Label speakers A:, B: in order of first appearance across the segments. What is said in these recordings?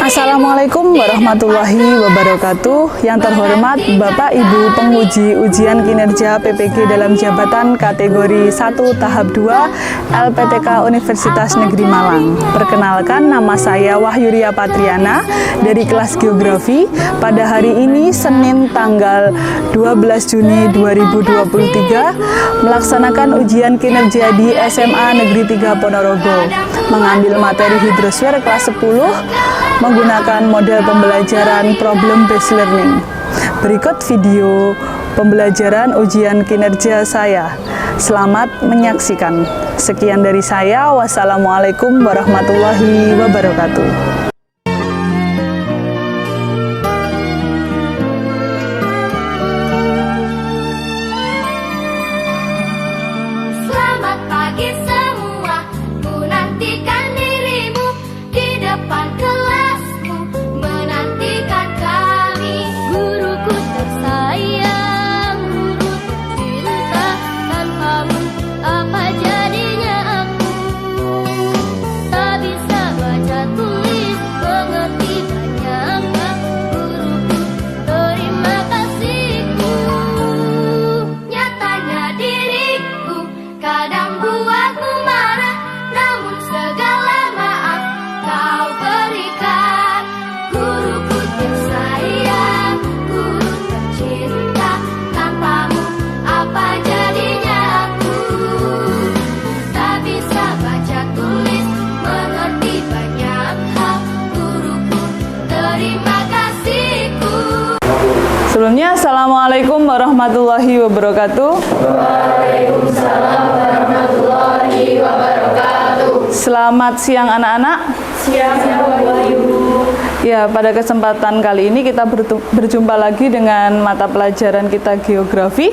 A: Assalamualaikum warahmatullahi wabarakatuh. Yang terhormat Bapak Ibu penguji ujian kinerja PPG dalam jabatan kategori 1 tahap 2 LPTK Universitas Negeri Malang. Perkenalkan, nama saya Wahyuria Patriana dari kelas Geografi. Pada hari ini Senin tanggal 12 Juni 2023 melaksanakan ujian kinerja di SMA Negeri 3 Ponorogo, mengambil materi hidrosfer kelas 10 menggunakan model pembelajaran problem based learning. Berikut video pembelajaran ujian kinerja saya. Selamat menyaksikan. Sekian dari saya. Wassalamualaikum warahmatullahi wabarakatuh.
B: Selamat pagi semua, ku nantikan dirimu di depan kelasmu, menantikan kami. Guruku tersayang, guru tercinta, tanpamu apa jadinya aku? Tak bisa baca tulis, mengerti banyak hal. Guruku, terima kasihku. Nyatanya diriku kadang buatmu marah, namun segala maaf kau berikan. Guruku tersayang, guru tercinta, tanpamu apa jadinya aku? Tak bisa baca tulis, mengerti banyak hal. Guruku, terima kasihku.
A: Sebelumnya, Assalamualaikum warahmatullahi wabarakatuh. Selamat siang anak-anak.
B: Siang, Wahyu.
A: Ya, pada kesempatan kali ini kita berjumpa lagi dengan mata pelajaran kita geografi.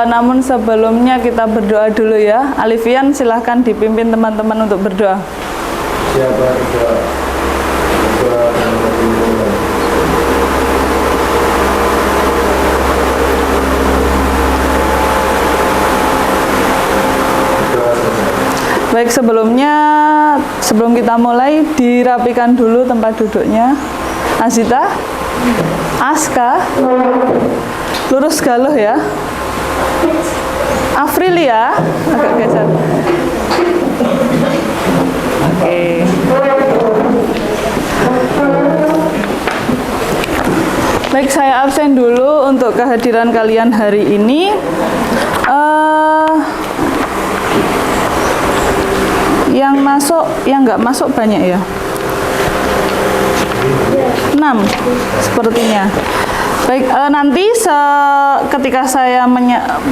A: Namun sebelumnya kita berdoa dulu ya. Alifian, silahkan dipimpin teman-teman untuk berdoa.
C: Siapa berdoa? Berdoa dan berdoa.
A: Baik, sebelum kita mulai, dirapikan dulu tempat duduknya. Azita, Aska, lurus galuh ya. Afrilia, agak geser. Oke. Baik, saya absen dulu untuk kehadiran kalian hari ini. Yang nggak masuk banyak ya. 6 sepertinya. Baik, nanti ketika saya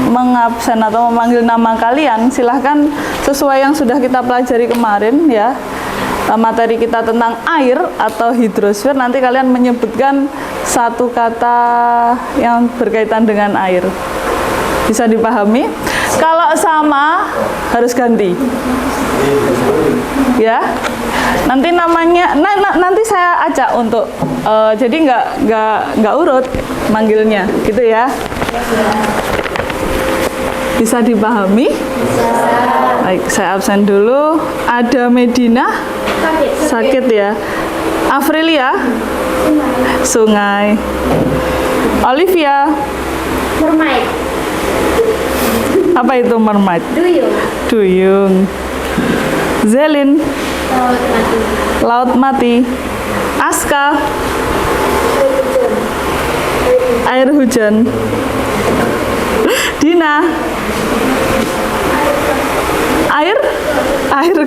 A: mengabsen atau memanggil nama kalian, silahkan sesuai yang sudah kita pelajari kemarin ya. Materi kita tentang air atau hidrosfer, nanti kalian menyebutkan satu kata yang berkaitan dengan air. Bisa dipahami? Kalau sama harus ganti. Ya, nanti namanya, nanti saya ajak untuk, jadi nggak urut manggilnya, gitu ya. Bisa dipahami? Baik, saya absen dulu. Ada Medina, sakit ya. Afrilia, sungai. Olivia,
B: Mermaid.
A: apa itu mermaid?
B: Duyung.
A: Duyung. Zelin, laut mati. Aska, air hujan. Dina, air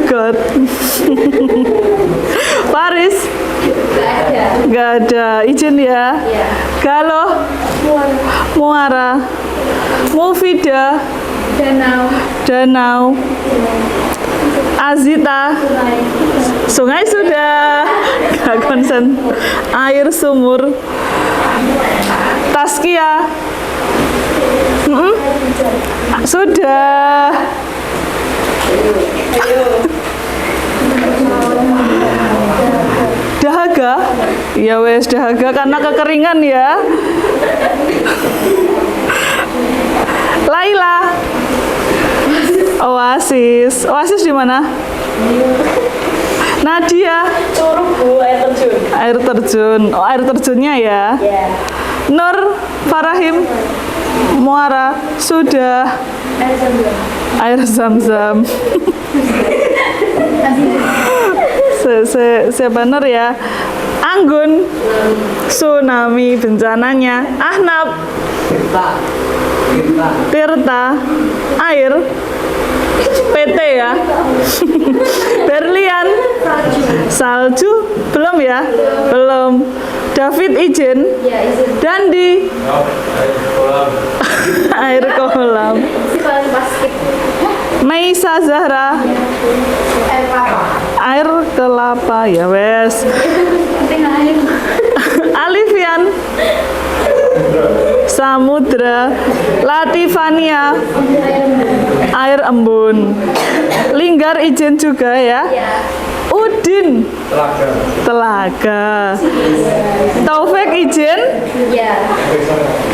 A: got. Paris, nggak ada. Izin ya. Galuh, muara. Mufida, danau. Azita, sungai sudah, nggak konsen. Air sumur. Taskia, sudah. Dahaga, ya wes dahaga karena kekeringan ya. Laila, Oasis di mana? Nadia.
B: Curug Bu, air terjun.
A: Air terjun. Oh, air terjunnya ya.
B: Ya.
A: Nur Farahim. Muara. Sudah.
B: Air terjun.
A: Air zam-zam. Siapa Nur ya? Anggun. Tsunami bencananya. Ahnab. Tirta. Air. PT ya. Berlian. Salju. Belum ya? Belum. David izin.
B: Ya, izin.
A: Dandi. Air kolam.
B: Si paling basket.
A: Maisa Zahra.
B: Air kelapa.
A: Air kelapa ya wes.
B: Penting air.
A: Alifian. Samudra. Latifania. Air embun. Linggar izin juga ya.
B: Ya.
A: Udin. Telaga. Taufik izin.
B: Ya.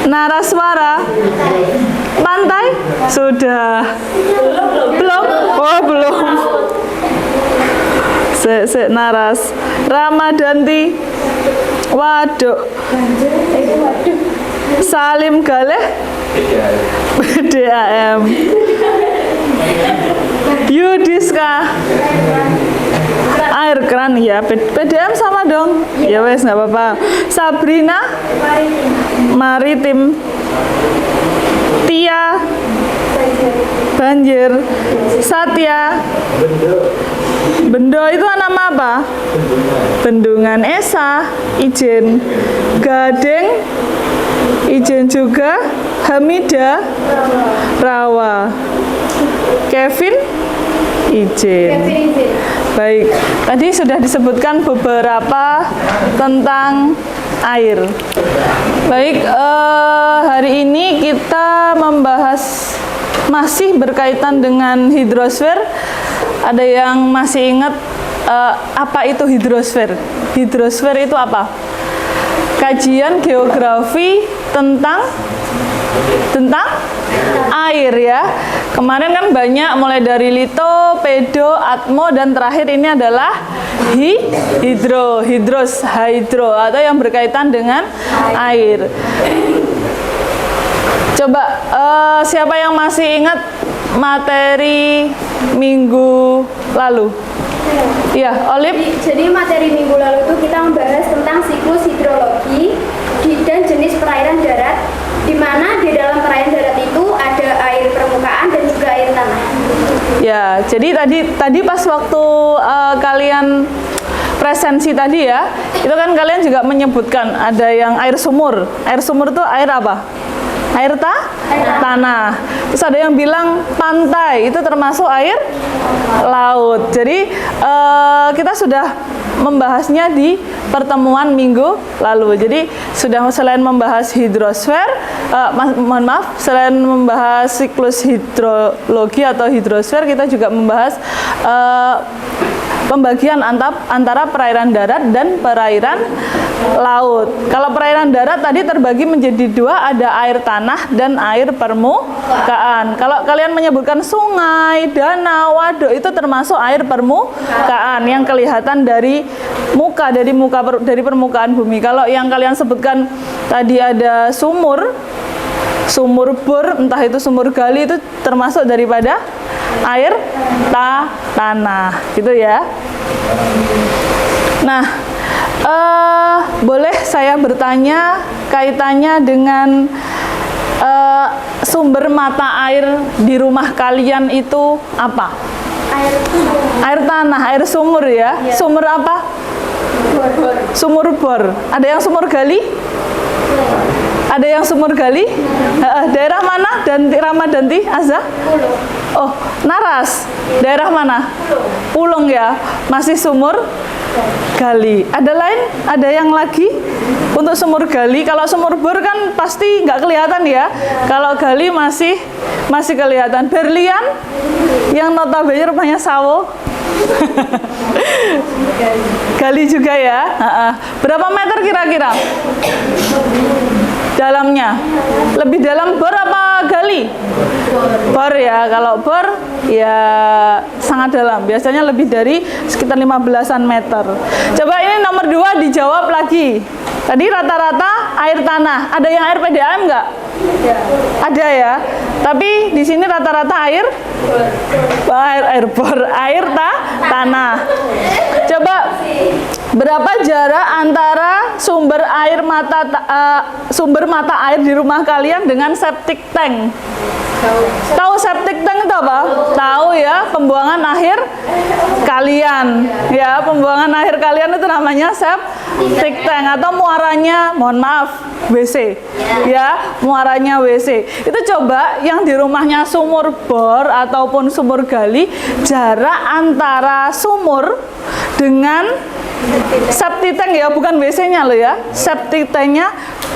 A: Naraswara. Pantai. Sudah. Belum. Oh belum. Naras. Ramadanti. Waduk. Salim Galeh. DAM. Yudiska. Air keran ya. PDM sama dong. Ya wes nggak apa-apa. Sabrina. Maritim. Tia. Banjir. Satya. Bendo itu nama apa? Bendungan. Esa izin. Gading izin juga. Hamida. Rawa. Kevin izin. Baik, tadi sudah disebutkan beberapa tentang air. Baik, hari ini kita membahas masih berkaitan dengan hidrosfer. Ada yang masih ingat apa itu hidrosfer? Hidrosfer itu apa? Kajian geografi tentang air ya. Kemarin kan banyak mulai dari lito, pedo, atmo, dan terakhir ini adalah hidro atau yang berkaitan dengan air. Coba siapa yang masih ingat materi minggu lalu? Iya, Olip.
B: Jadi materi minggu lalu itu kita membahas tentang siklus hidrologi dan jenis perairan darat, di mana di dalam perairan darat itu ada air permukaan dan juga air tanah.
A: Ya, jadi tadi pas waktu kalian presensi tadi ya, itu kan kalian juga menyebutkan ada yang air sumur. Air sumur itu air apa? Air tanah. Terus ada yang bilang pantai, itu termasuk air laut. Jadi kita sudah membahasnya di pertemuan minggu lalu. Jadi sudah selain membahas hidrosfer, selain membahas siklus hidrologi atau hidrosfer, kita juga membahas pembagian antara perairan darat dan perairan laut. Kalau perairan darat tadi terbagi menjadi dua, ada air tanah dan air permukaan. Kalau kalian menyebutkan sungai, danau, waduk, itu termasuk air permukaan yang kelihatan dari permukaan bumi. Kalau yang kalian sebutkan tadi ada sumur bor, entah itu sumur gali, itu termasuk daripada air tanah, gitu ya. Nah, boleh saya bertanya kaitannya dengan sumber mata air di rumah kalian itu apa? Air tanah, air sumur ya. Sumur apa? Sumur bor. Ada yang sumur gali? Ada yang sumur gali? Daerah mana? Ramadanti, Azza? Oh, Naras. Daerah mana? Pulung ya. Masih sumur gali. Ada lain? Ada yang lagi? Untuk sumur gali, kalau sumur bor kan pasti nggak kelihatan ya. Kalau gali masih kelihatan. Berlian yang notabene rumahnya sawo. Gali juga ya. Berapa meter kira-kira? Dalamnya lebih dalam bor apa gali? Bor ya, kalau bor ya sangat dalam, biasanya lebih dari sekitar 15-an meter. Coba ini nomor 2 dijawab lagi. Tadi rata-rata air tanah, ada yang air PDAM nggak? Ada ya, tapi di sini rata-rata air bor, air tanah. Coba berapa jarak antara sumber mata air di rumah kalian dengan septic tank? Tahu septic tank itu apa? Tahu ya, pembuangan akhir kalian. Ya, pembuangan akhir kalian itu namanya septic tank atau muaranya, mohon maaf, WC. Ya, muaranya WC. Itu coba yang di rumahnya sumur bor ataupun sumur gali, jarak antara sumur dengan septic tank ya, bukan WC-nya loh ya. Septic tanknya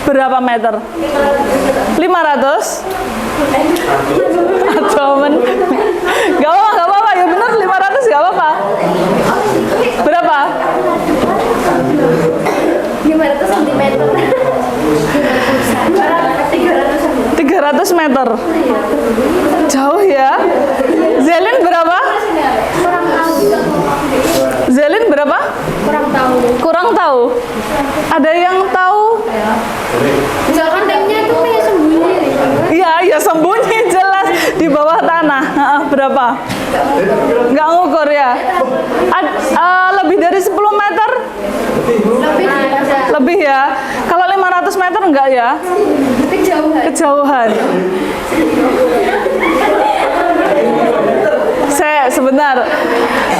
A: berapa meter? 500? Atau gak apa-apa, ya benar 500 gak apa-apa. Berapa?
B: 500 cm.
A: 300 meter. Jauh ya. Zelin berapa?
B: Kurang tahu.
A: Zelin berapa?
B: Kurang tahu.
A: Kurang tahu. Ada yang tahu?
B: Misalkan tanknya itu kayak sembunyi.
A: Iya, ya sembunyi jelas di bawah tanah. Berapa? Nggak ngukur ya. Lebih dari 10 meter? Lebih ya. Kalau 500 meter enggak ya? Kejauhan. Sebentar.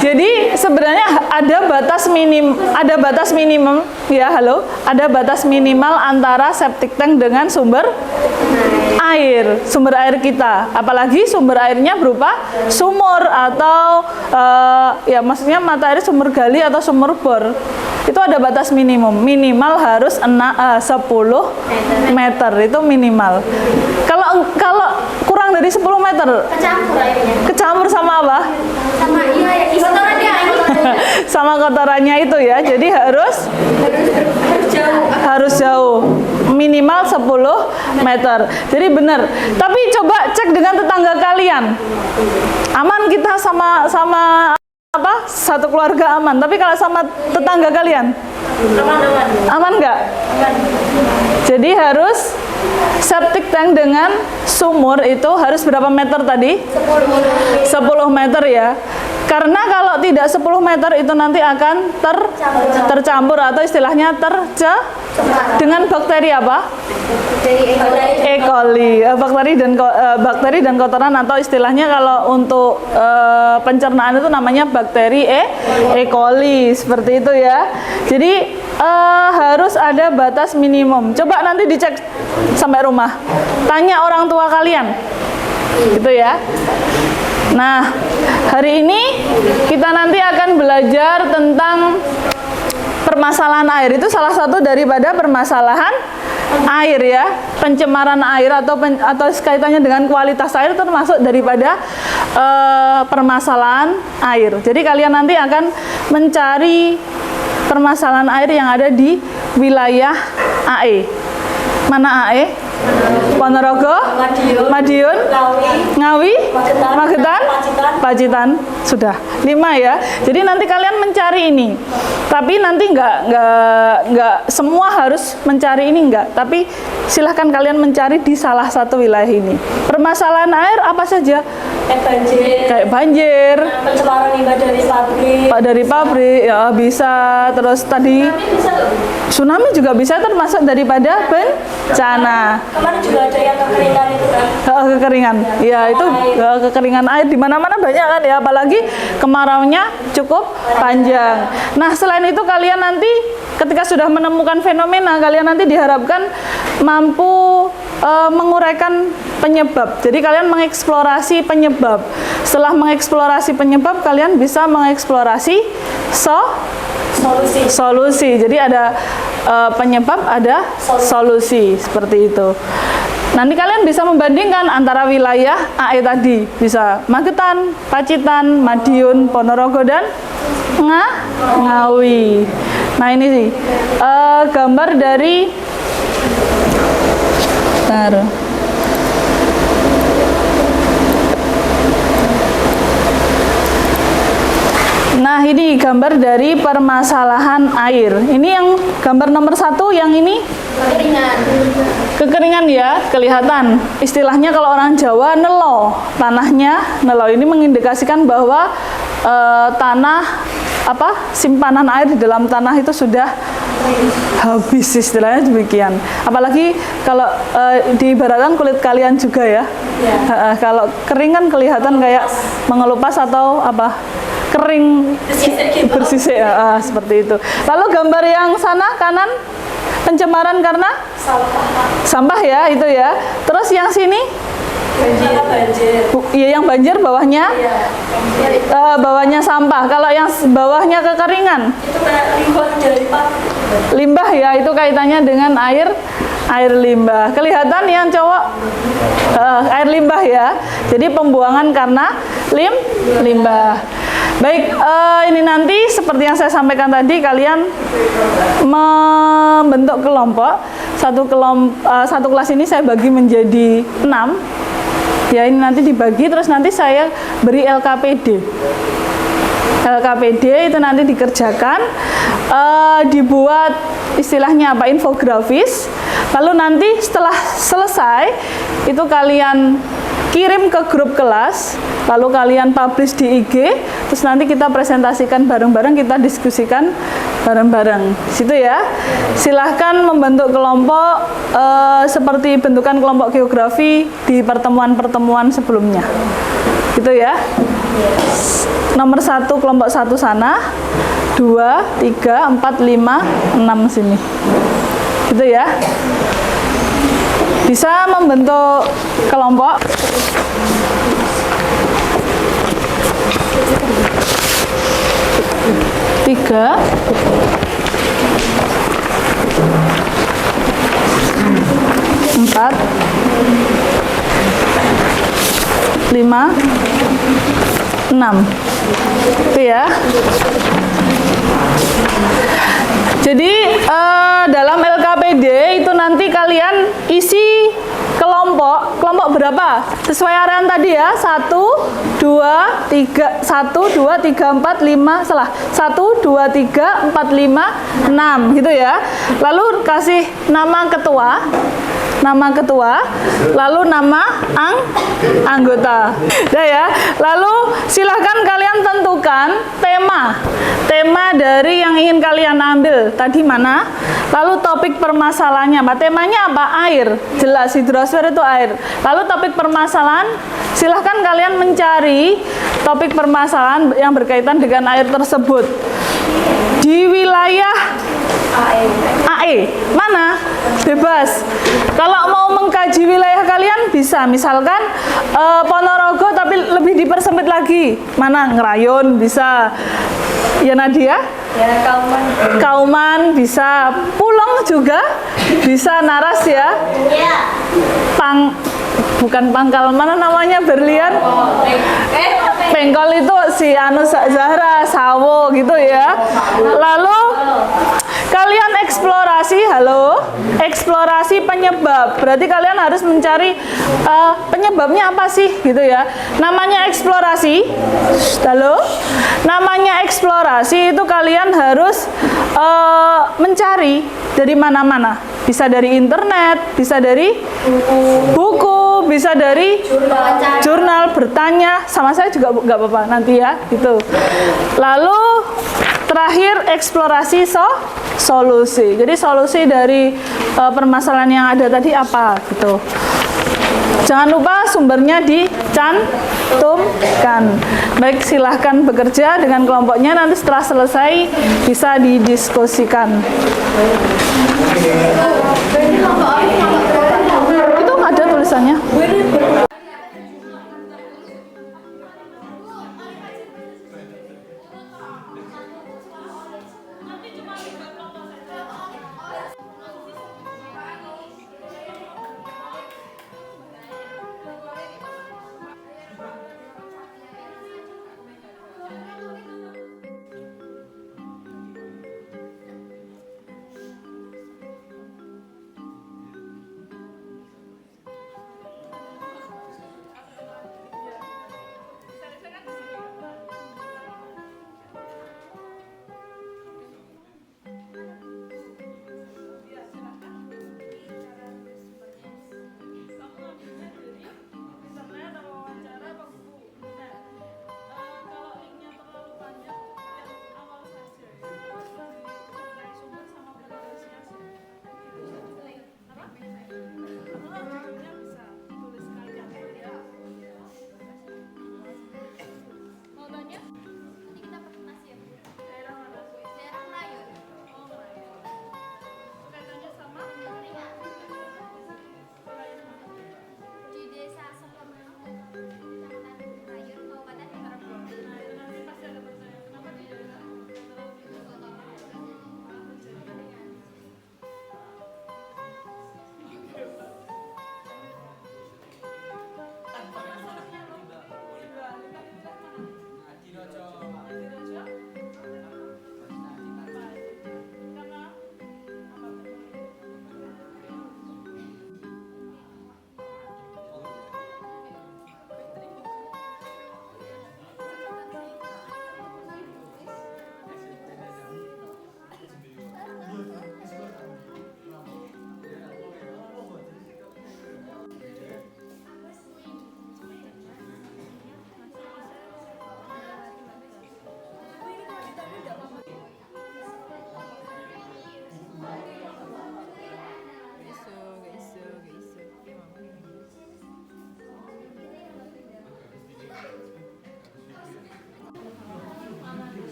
A: Jadi sebenarnya ada batas minimum ya, halo. Ada batas minimal antara septic tank dengan sumber air kita. Apalagi sumber airnya berupa sumur atau ya maksudnya mata air sumur gali atau sumur bor. Itu ada batas minimum. Minimal harus 10 meter itu minimal. Kalau kurang dari 10 meter
B: Kecampur airnya.
A: kecampur sama apa?
B: Sama kotorannya.
A: Sama kotorannya itu ya. Jadi harus jauh. Minimal 10 meter. Jadi benar. Tapi coba cek dengan tetangga kalian. Aman kita sama apa? Satu keluarga aman. Tapi kalau sama tetangga kalian? Aman nggak? Jadi harus septic tank dengan sumur itu harus berapa meter tadi? 10 meter ya. Karena kalau tidak 10 meter itu nanti akan tercampur atau istilahnya dengan bakteri apa? E. coli. Bakteri dan kotoran atau istilahnya kalau untuk pencernaan itu namanya bakteri E. coli seperti itu ya. Jadi harus ada batas minimum. Coba nanti dicek sampai rumah. Tanya orang tua kalian. Gitu ya. Nah, hari ini kita nanti akan belajar tentang permasalahan air. Itu salah satu daripada permasalahan air ya. Pencemaran air atau kaitannya dengan kualitas air termasuk daripada permasalahan air. Jadi kalian nanti akan mencari permasalahan air yang ada di wilayah AE. Mana AE? Ponorogo, Madiun, Ngawi, Magetan, Pacitan, sudah 5 ya. Jadi nanti kalian mencari ini. Tapi nanti nggak semua harus mencari ini enggak. Tapi silahkan kalian mencari di salah satu wilayah ini. Permasalahan air apa saja? Kayak banjir,
D: pencemaran limbah dari pabrik,
A: ya bisa. Terus tadi tsunami juga bisa termasuk daripada bencana.
D: Kemarin juga ada yang kekeringan itu kan?
A: Kekeringan, ya itu kekeringan air di mana-mana banyak kan ya, apalagi kemaraunya cukup panjang. Nah selain itu kalian nanti ketika sudah menemukan fenomena, kalian nanti diharapkan mampu menguraikan penyebab. Jadi kalian mengeksplorasi penyebab. Setelah mengeksplorasi penyebab, kalian bisa mengeksplorasi solusi. Jadi ada penyebab, ada solusi seperti itu. Nanti kalian bisa membandingkan antara wilayah AE tadi, bisa Magetan, Pacitan, Madiun, Ponorogo dan Ngawi. Nah ini sih gambar dari ini gambar dari permasalahan air. Ini yang gambar nomor 1, yang ini
B: Kekeringan.
A: kekeringan ya, kelihatan. Istilahnya kalau orang Jawa nelo, tanahnya nelo. Ini mengindikasikan bahwa tanah simpanan air di dalam tanah itu sudah habis, istilahnya demikian. Apalagi kalau diibaratkan kulit kalian juga ya. Kalau kering kan kelihatan kayak mengelupas atau kering bersisik seperti itu. Lalu gambar yang sana kanan, pencemaran karena sampah ya, itu ya. Terus yang sini
D: banjir.
A: iya, yang banjir bawahnya bawahnya sampah. Kalau yang bawahnya kekeringan,
D: Itu kayak limbah dari pabrik.
A: limbah ya, itu kaitannya dengan air limbah. Kelihatan yang cowok air limbah ya. Jadi pembuangan karena limbah. Baik, ini nanti seperti yang saya sampaikan tadi, kalian membentuk kelompok. Satu kelas ini saya bagi menjadi 6. Ya, ini nanti dibagi, terus nanti saya beri LKPD. LKPD itu nanti dikerjakan, dibuat istilahnya infografis. Lalu nanti setelah selesai itu kalian kirim ke grup kelas, lalu kalian publish di IG, terus nanti kita presentasikan bareng-bareng, kita diskusikan bareng-bareng. Situ ya. Silahkan membentuk kelompok seperti bentukan kelompok geografi di pertemuan-pertemuan sebelumnya. Gitu ya. Nomor 1 kelompok 1 sana, 2, 3, 4, 5, 6 sini. Gitu ya. Bisa membentuk kelompok. Tiga, empat, 5, 6. Itu ya. Jadi dalam LKPD itu nanti kalian isi kelompok berapa? Sesuai arahan tadi ya. 1, 2, 3, 1, 2, 3, 4, 5, 1, 2, 3, 4, 5, 6 gitu ya. Lalu kasih nama ketua, lalu nama anggota. Udah ya. Lalu silahkan kalian tentukan tema dari yang ingin kalian ambil tadi mana. Lalu topik permasalahannya apa? Temanya apa? Air. Jelas, hidrosfer itu air. Lalu topik permasalahan, silahkan kalian mencari topik permasalahan yang berkaitan dengan air tersebut di wilayah AE. Mana? Bebas. Kalau mau mengkaji wilayah kalian bisa, misalkan Ponorogo tapi lebih dipersempit lagi. Mana? Ngerayon bisa. Ya Nadia?
D: Ya,
A: Kauman bisa. Pulang juga bisa. Naras ya. Bukan Pangkal, mana namanya Berlian? Pengkol itu si Zahra, Sawo gitu ya. Lalu kalian eksplorasi penyebab. Berarti kalian harus mencari penyebabnya apa sih gitu ya. Namanya eksplorasi. Halo. Namanya eksplorasi itu kalian harus mencari dari mana-mana. Bisa dari internet, bisa dari buku, bisa dari jurnal, bertanya sama saya juga nggak apa-apa nanti ya gitu. Lalu terakhir eksplorasi solusi. Jadi solusi dari permasalahan yang ada tadi apa gitu. Jangan lupa sumbernya dicantumkan. Baik, silahkan bekerja dengan kelompoknya. Nanti setelah selesai bisa didiskusikan. Itu ada tulisannya.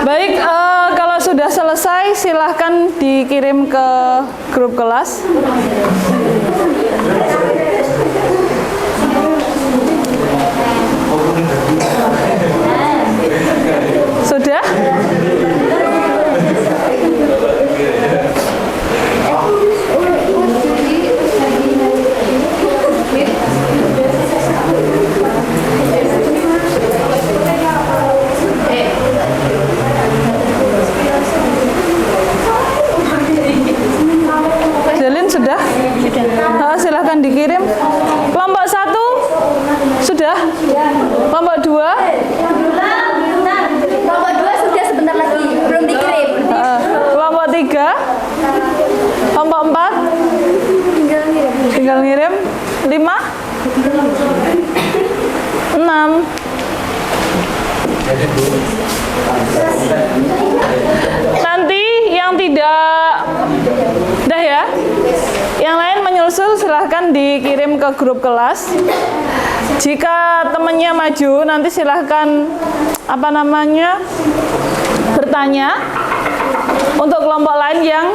A: Baik, kalau sudah selesai silahkan dikirim ke grup kelas. Sudah? Zelin sudah? Silahkan dikirim. Kelompok 1 sudah? Kelompok 2?
B: Kelompok 2 sudah sebentar lagi, belum dikirim.
A: Kelompok 3? Kelompok 4? Tinggal ngirim. 5? 6? Nanti yang tidak udah ya, yang lain menyusul silahkan dikirim ke grup kelas. Jika temannya maju nanti silahkan bertanya untuk kelompok lain yang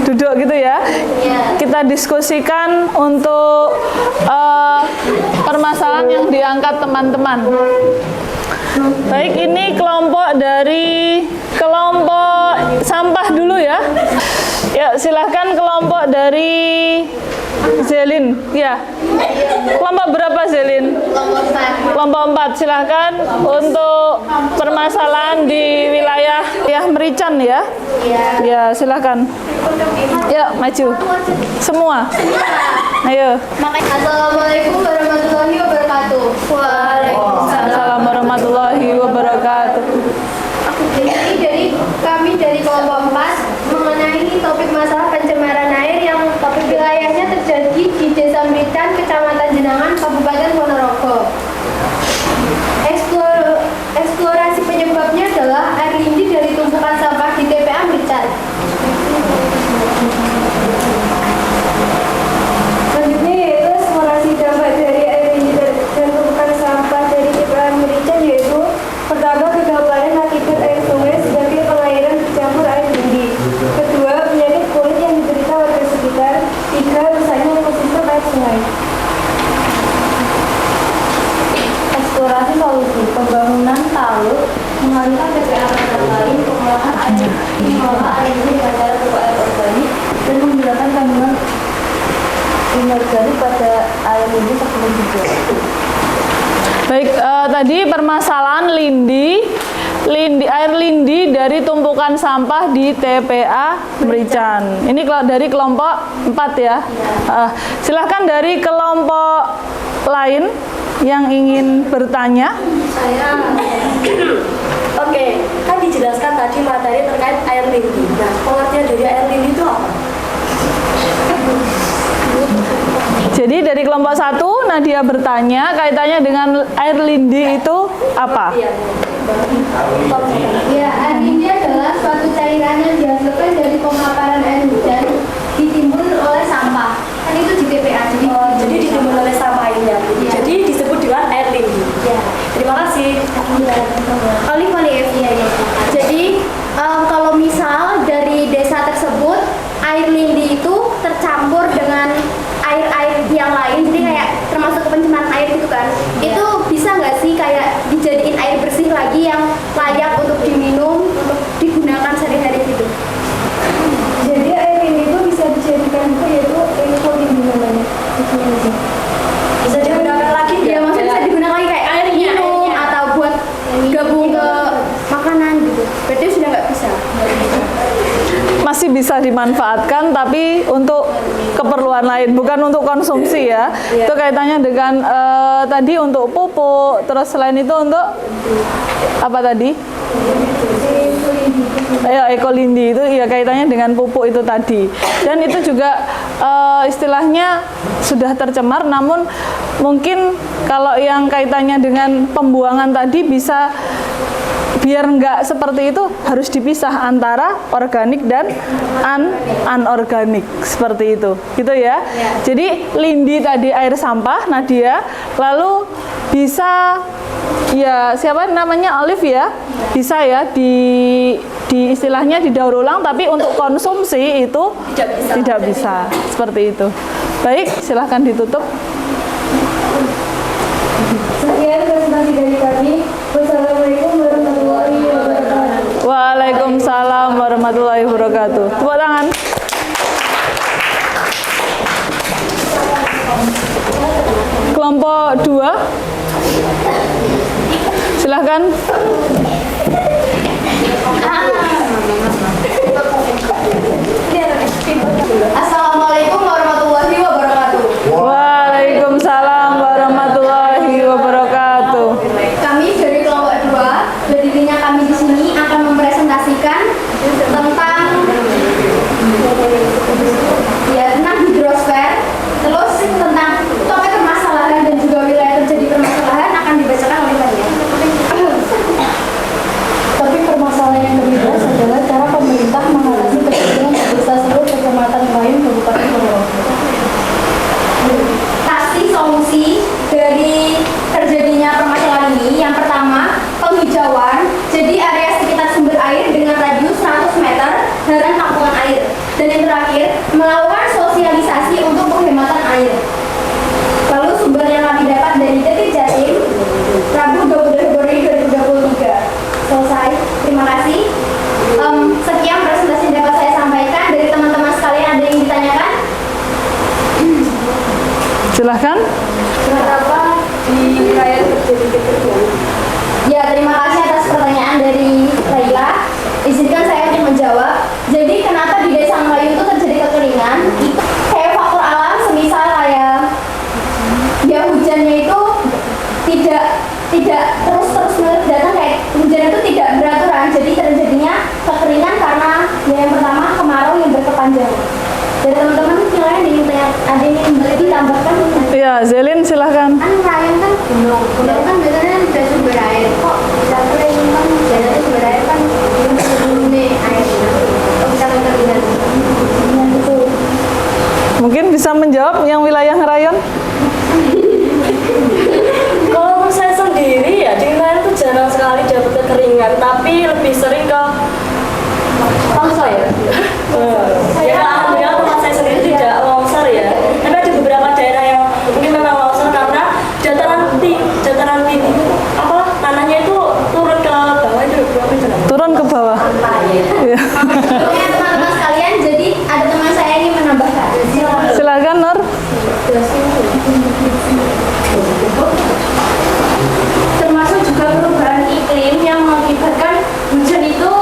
A: duduk gitu ya. Kita diskusikan untuk permasalahan yang diangkat teman-teman. Baik, ini kelompok dari kelompok sampah dulu ya. Ya, silahkan kelompok dari Zelin. Ya. Kelompok berapa Zelin? Kelompok 4. Silahkan untuk permasalahan di wilayah Merican ya. Ya, silahkan. Yuk, maju. Semua. Ayo.
B: Assalamualaikum warahmatullahi wabarakatuh.
A: Assalamualaikum warahmatullahi wabarakatuh.
B: Jadi kami dari kelompok 4 mengenai topik masalah pencemaran air yang topik wilayahnya terjadi di Desa Merican, Kecamatan Jenangan, Kabupaten Ponorogo. Eksplorasi penyebabnya adalah air lindi dari tumpukan sampah di TPA Merican. Selanjutnya yaitu eksplorasi dampak dari air lindi dan tumpukan sampah dari TPA Merican, yaitu pertama, kegamparan akibat air sungai sebagai pengairan bercampur air lindi. Kedua, penyakit kulit yang diderita warga sekitar. Tiga, rusaknya ekosistem air sungai. Eksplorasi solusi pembangunan taluk mengalirkan TPA lain, pengolahan air, mengolah air lindi dengan cara pupuk air organik dan menggunakan kandungan inorganik pada air lindi sebelum dibuang.
A: Baik, tadi permasalahan air lindi dari tumpukan sampah di TPA Merican. Ini dari kelompok 4 ya. Silahkan dari kelompok lain yang ingin bertanya.
D: Oke, kan dijelaskan tadi materi terkait air lindi. Nah, pengertian dari air lindi itu apa?
A: Jadi dari kelompok 1 Nadia bertanya kaitannya dengan air lindi itu apa?
B: Ya, air lindi adalah suatu cairan yang dihasilkan dari pemaparan air hujan ditimbun oleh sampah. Kan itu di TPA.
D: Jadi ditimbun oleh sampah ini. Jadi disebut dengan air lindi.
B: Ya.
D: Terima kasih.
B: Olive. Jadi kalau misal dari desa tersebut air lindi itu tercampur dengan air-air yang lain, jadi kayak termasuk pencemaran air gitu kan, itu bisa nggak sih kayak dijadiin air bersih lagi yang layak untuk diminum, untuk digunakan sehari-hari gitu? Jadi air lindi itu bisa dijadikan itu yaitu ekolindi namanya.
D: Bisa digunakan lagi
B: Ya, maksudnya bisa digunakan lagi kayak air minum atau buat gabung ke makanan gitu. Berarti sudah nggak bisa.
A: Masih bisa dimanfaatkan tapi untuk keperluan lain, bukan untuk konsumsi ya. Itu kaitannya dengan tadi untuk pupuk, terus selain itu untuk apa tadi? Ya, ekolindi itu ya kaitannya dengan pupuk itu tadi. Dan itu juga istilahnya sudah tercemar, namun mungkin kalau yang kaitannya dengan pembuangan tadi bisa biar nggak seperti itu harus dipisah antara organik dan anorganik seperti itu gitu ya. Jadi lindi tadi air sampah Nadia, lalu bisa ya, siapa namanya, Olive ya, bisa ya di istilahnya didaur ulang, tapi untuk konsumsi itu tidak bisa seperti itu. Baik, silahkan ditutup.
B: Sekian presentasi dari kami. Wassalamualaikum warahmatullahi wabarakatuh.
A: Waalaikumsalam warahmatullahi wabarakatuh. Tepuk tangan. Kelompok 2, silahkan.
B: Assalamualaikum warahmatullahi wabarakatuh.
A: Waalaikumsalam warahmatullahi wabarakatuh.
B: Kami dari kelompok 2, berdirinya kami di sini akan mempresentasikan tentang hidrosfer, terus tentang topik permasalahan dan juga wilayah terjadi permasalahan akan dibacakan oleh kalian.
E: Topik permasalahan yang dibahas adalah cara pemerintah mengatasi kemiskinan di desa seluruh kecamatan lain Kabupaten Ponorogo.
B: Pasti solusi dari terjadinya permasalahan ini, yang pertama, penghijauan. Jadi area sekitar sumber air dengan radius 100 meter dan tampungan air. Dan yang terakhir, melakukan sosialisasi untuk penghematan air. Lalu sumber yang kami dapat dari Detik Jatim, Rabu 22 Februari 2023. Selesai. Terima kasih. Sekian presentasi yang dapat saya sampaikan. Dari teman-teman sekalian, ada yang ditanyakan?
A: Silahkan.
D: Kenapa di wilayah terjadi kekeringan?
B: Ya, terima kasih atas pertanyaan dari Laila. Izinkan saya untuk menjawab. Jadi kenapa di Desa Melayu itu terjadi kekeringan? Itu kayak faktor alam, semisal kayak ya hujannya itu tidak terus menerus datang, kayak hujan itu tidak beraturan. Jadi terjadinya kekeringan karena ya, yang pertama kemarau yang berkepanjangan. Dari teman-teman yang lain ada yang ditambahkan?
A: Ya, Zelin silahkan.
B: Kan nelayan kan gunung kan biasanya ada sumber air, kok bisa kering kan biasanya sumber air kan ini air, kok bisa kekeringan?
A: Mungkin bisa menjawab yang wilayah rayon.
D: Kalau menurut saya sendiri ya, di wilayah itu jarang sekali dapat kekeringan, tapi lebih sering ke longsor ya. Ya, alhamdulillah tempat saya sendiri tidak longsor ya. Tapi ada beberapa daerah yang mungkin memang longsor karena dataran tinggi, tanahnya itu turun ke bawah itu berapa meter?
A: Turun ke bawah. Ya.
B: Oke teman-teman sekalian, jadi ada teman saya yang ingin menambahkan.
A: Silakan Nur.
B: Termasuk juga perubahan iklim yang mengakibatkan hujan itu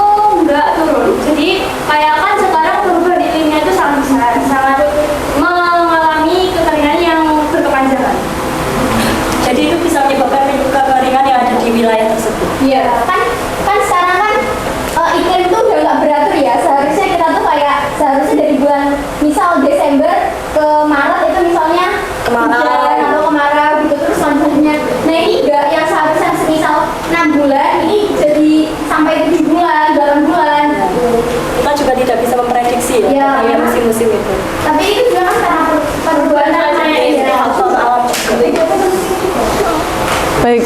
B: nggak turun. Jadi kayak kan sekarang perubahan iklimnya itu sangat besar, sangat mengalami kekeringan yang berkepanjangan.
D: Jadi itu bisa menyebabkan kekeringan yang ada di wilayah tersebut.
B: Iya, kan sekarang kan iklim itu udah nggak beratur ya. Seharusnya kita tuh kayak seharusnya dari bulan misal Desember ke Maret itu misalnya
D: Kemarau.
B: hujan atau kemarau gitu terus selanjutnya. Nah ini enggak, yang seharusnya semisal 6 bulan ini jadi sampai 7 bulan, 8 bulan.
D: Kita juga tidak bisa memprediksi
B: Iya.
D: ya musim-musim itu.
B: Tapi itu juga kan karena perubahan namanya
D: Ini faktor alam juga.
A: Baik,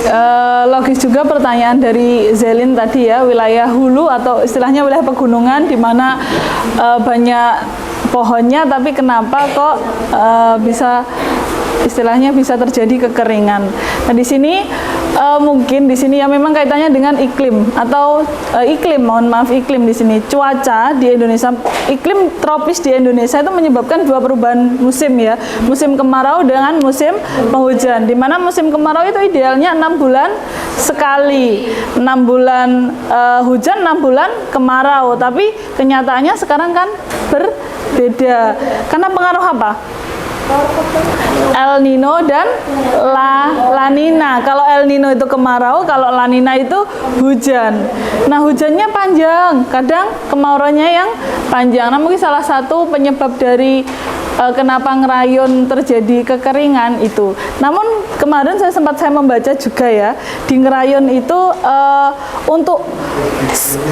A: logis juga pertanyaan dari Zelin tadi ya, wilayah hulu atau istilahnya wilayah pegunungan di mana banyak pohonnya, tapi kenapa kok bisa istilahnya bisa terjadi kekeringan. Nah di sini mungkin di sini ya memang kaitannya dengan iklim atau iklim di sini, cuaca di Indonesia, iklim tropis di Indonesia itu menyebabkan dua perubahan musim ya, musim kemarau dengan musim penghujan. Di mana musim kemarau itu idealnya 6 bulan sekali, 6 bulan hujan, 6 bulan kemarau. Tapi kenyataannya sekarang kan berbeda. Karena pengaruh apa? El Nino dan La Nina. Kalau El Nino itu kemarau, kalau La Nina itu hujan. Nah hujannya panjang, kadang kemaraunya yang panjang. Nah mungkin salah satu penyebab dari kenapa ngerayon terjadi kekeringan itu. Namun kemarin saya membaca juga ya, di ngerayon itu untuk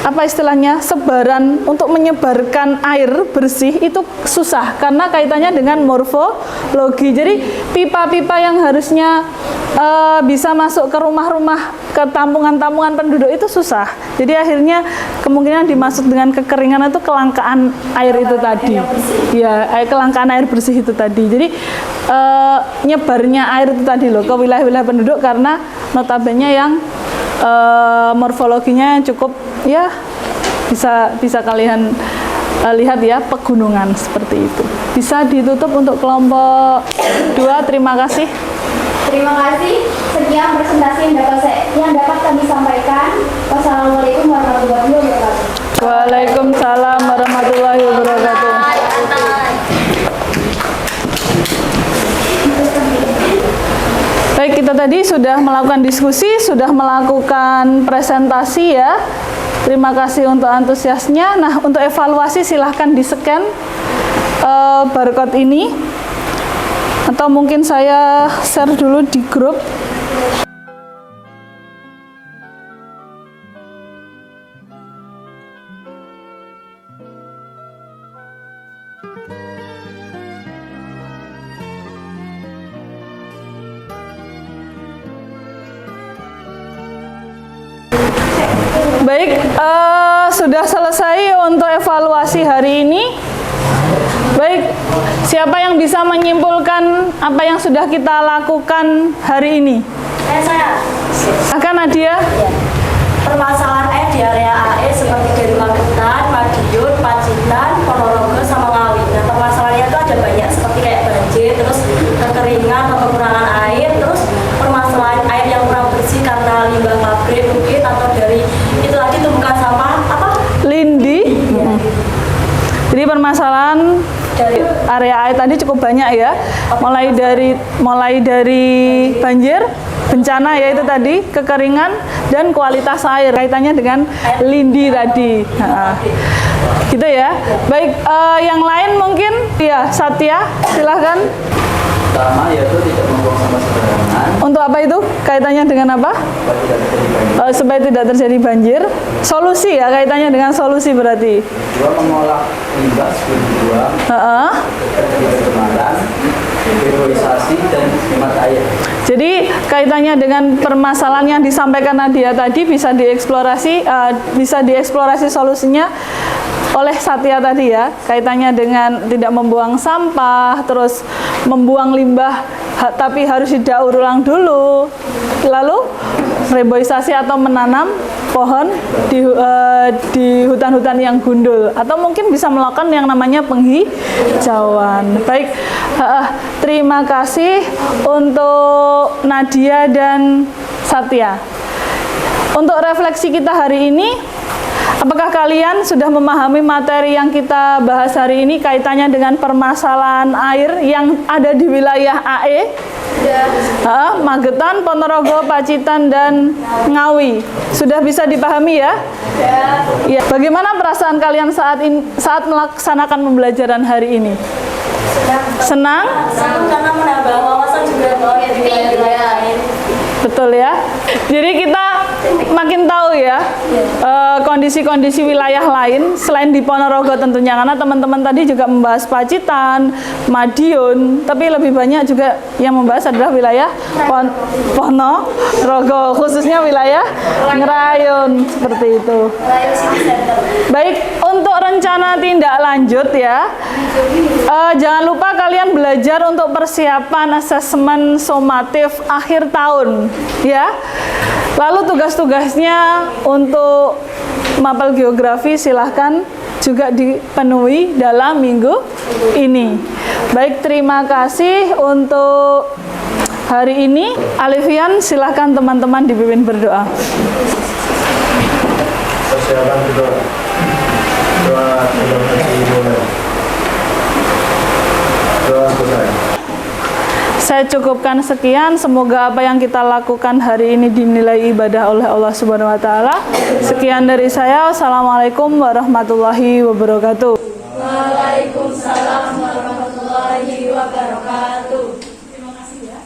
A: apa istilahnya sebaran untuk menyebarkan air bersih itu susah karena kaitannya dengan morfologi. Jadi pipa-pipa yang harusnya bisa masuk ke rumah-rumah, ke tampungan-tampungan penduduk itu susah. Jadi akhirnya kemungkinan dimaksud dengan kekeringan itu kelangkaan air itu tadi. Ya, kelangkaan air bersih itu tadi. Jadi nyebarnya air itu tadi loh ke wilayah-wilayah penduduk karena notabene yang morfologinya cukup ya bisa kalian lihat ya, pegunungan seperti itu. Bisa ditutup untuk kelompok 2. Terima kasih.
B: Terima kasih. Sekian presentasi yang dapat kami sampaikan. Wassalamualaikum warahmatullahi wabarakatuh.
A: Waalaikumsalam warahmatullahi wabarakatuh. Baik, kita tadi sudah melakukan diskusi, sudah melakukan presentasi ya. Terima kasih untuk antusiasnya. Nah, untuk evaluasi silahkan di-scan barcode ini. Atau mungkin saya share dulu di grup. Baik, sudah selesai untuk evaluasi hari ini. Baik, siapa yang bisa menyimpulkan apa yang sudah kita lakukan hari ini?
D: Saya.
A: Akan Nadia?
D: Ya. Permasalahan air di area AE seperti dari Magetan, Madiun, Pacitan, Ponorogo, sama Ngawi. Nah, permasalahannya itu ada banyak seperti kayak banjir, terus kekeringan atau kekurangan air, terus permasalahan air yang kurang bersih karena limbah pabrik mungkin atau dari itu tadi tumpukan sampah apa?
A: Lindi.
D: Ya.
A: Jadi permasalahan dari area air tadi cukup banyak ya. Mulai dari banjir, bencana yaitu tadi, kekeringan dan kualitas air kaitannya dengan lindi tadi. Gitu ya. Baik, yang lain mungkin ya, Satya, silahkan.
F: Pertama yaitu tidak membuang sampah sembarangan.
A: Untuk apa itu? Kaitannya dengan apa? Supaya tidak terjadi banjir. Solusi ya, kaitannya dengan solusi berarti.
F: Kedua, mengolah limbah sebelum dibuang. Pencemaran, deporisasi dan hemat air.
A: Jadi kaitannya dengan permasalahan yang disampaikan Nadia tadi bisa dieksplorasi solusinya oleh Satya tadi ya, kaitannya dengan tidak membuang sampah, terus membuang limbah tapi harus didaur ulang dulu, lalu reboisasi atau menanam pohon di hutan-hutan yang gundul, atau mungkin bisa melakukan yang namanya penghijauan. Baik, terima kasih untuk Nadia dan Satya. Untuk refleksi kita hari ini, apakah kalian sudah memahami materi yang kita bahas hari ini kaitannya dengan permasalahan air yang ada di wilayah AE? Magetan, Ponorogo, Pacitan, dan Ngawi. Sudah bisa dipahami ya? Ya. Bagaimana perasaan kalian saat melaksanakan pembelajaran hari ini? Senang?
D: Karena menambah wawasan juga di wilayah lain.
A: Betul ya. Jadi kita makin tahu ya kondisi-kondisi wilayah lain selain di Ponorogo tentunya, karena teman-teman tadi juga membahas Pacitan, Madiun, tapi lebih banyak juga yang membahas adalah wilayah Ponorogo, khususnya wilayah Ngerayun seperti itu. Baik, untuk rencana tindak lanjut ya, jangan lupa kalian belajar untuk persiapan asesmen sumatif akhir tahun ya. Lalu tugas-tugasnya untuk mapel geografi silahkan juga dipenuhi dalam minggu ini. Baik, terima kasih untuk hari ini. Alifian, silahkan teman-teman dipimpin berdoa.
C: Persiapan berdoa. Doa dimulai. Doa selesai.
A: Saya cukupkan sekian, semoga apa yang kita lakukan hari ini dinilai ibadah oleh Allah Subhanahu wa taala. Sekian dari saya. Assalamualaikum warahmatullahi wabarakatuh.
D: Waalaikumsalam warahmatullahi wabarakatuh. Terima kasih ya.